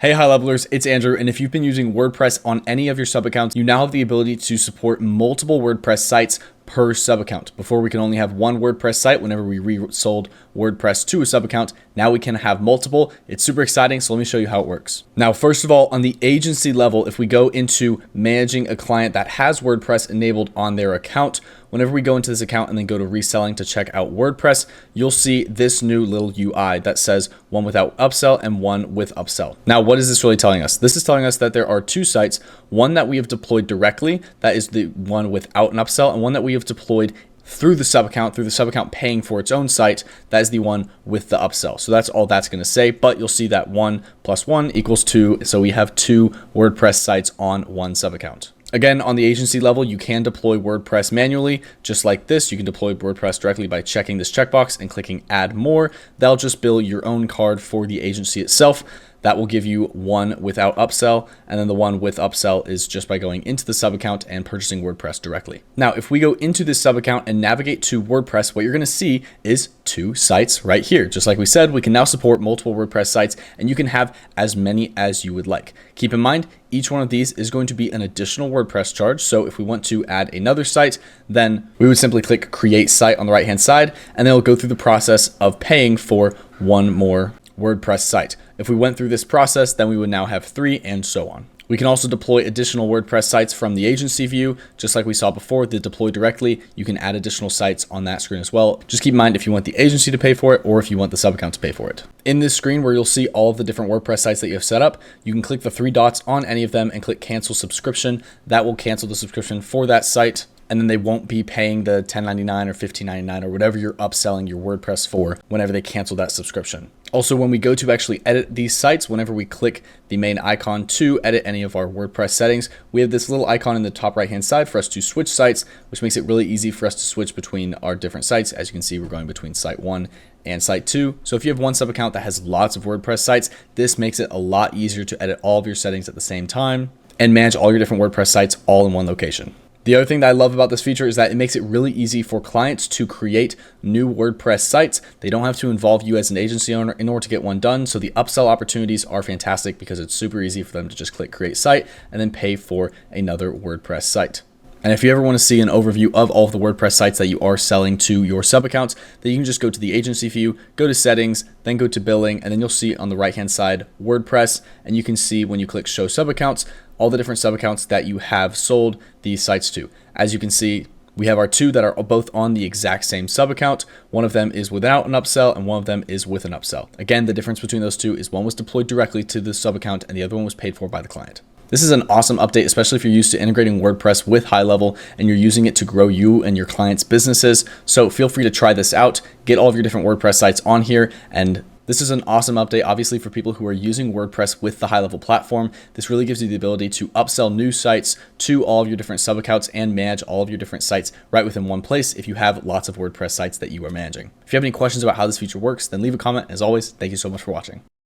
Hey high levelers, it's Andrew, and if you've been using WordPress on any of your sub accounts, you now have the ability to support multiple WordPress sites per sub account. Before we can only have one WordPress site whenever we resold WordPress to a sub account. Now we can have multiple. It's super exciting, so let me show you how it works. Now, first of all, on the agency level, if we go into managing a client that has WordPress enabled on their account, whenever we go into this account and then go to reselling to check out WordPress, you'll see this new little UI that says one without upsell and one with upsell. Now, what is this really telling us? This is telling us that there are two sites, one that we have deployed directly, that is the one without an upsell, and one that we have deployed through the sub account paying for its own site, that is the one with the upsell. So that's all that's going to say, but you'll see that 1 + 1 = 2. So we have two WordPress sites on one sub account. Again, on the agency level, you can deploy WordPress manually, just like this. You can deploy WordPress directly by checking this checkbox and clicking add more. That'll just bill your own card for the agency itself. That will give you one without upsell, and then the one with upsell is just by going into the sub account and purchasing WordPress directly. Now, if we go into this sub account and navigate to WordPress, what you're going to see is two sites right here. Just like we said, we can now support multiple WordPress sites, and you can have as many as you would like. Keep in mind, each one of these is going to be an additional WordPress charge. So if we want to add another site, then we would simply click create site on the right-hand side, and then it'll go through the process of paying for one more WordPress site. If we went through this process, then we would now have 3 and so on. We can also deploy additional WordPress sites from the agency view, just like we saw before, the deploy directly. You can add additional sites on that screen as well. Just keep in mind if you want the agency to pay for it or if you want the sub account to pay for it. In this screen where you'll see all of the different WordPress sites that you have set up, you can click the 3 dots on any of them and click cancel subscription. That will cancel the subscription for that site, and then they won't be paying the $10.99 or $15.99 or whatever you're upselling your WordPress for whenever they cancel that subscription. Also, when we go to actually edit these sites, whenever we click the main icon to edit any of our WordPress settings, we have this little icon in the top right-hand side for us to switch sites, which makes it really easy for us to switch between our different sites. As you can see, we're going between site 1 and site 2. So if you have one sub account that has lots of WordPress sites, this makes it a lot easier to edit all of your settings at the same time and manage all your different WordPress sites all in one location. The other thing that I love about this feature is that it makes it really easy for clients to create new WordPress sites. They don't have to involve you as an agency owner in order to get one done. So the upsell opportunities are fantastic because it's super easy for them to just click create site and then pay for another WordPress site. And if you ever want to see an overview of all of the WordPress sites that you are selling to your sub accounts, then you can just go to the agency view, go to settings, then go to billing, and then you'll see on the right-hand side WordPress, and you can see when you click show sub accounts, all the different sub accounts that you have sold these sites to. As you can see, we have our 2 that are both on the exact same sub account. One of them is without an upsell and one of them is with an upsell. Again, the difference between those two is one was deployed directly to the sub account and the other one was paid for by the client. This is an awesome update, especially if you're used to integrating WordPress with HighLevel and you're using it to grow you and your clients' businesses. So feel free to try this out, get all of your different WordPress sites on here, and this is an awesome update, obviously, for people who are using WordPress with the HighLevel platform. This really gives you the ability to upsell new sites to all of your different sub accounts and manage all of your different sites right within one place if you have lots of WordPress sites that you are managing. If you have any questions about how this feature works, then leave a comment. As always, thank you so much for watching.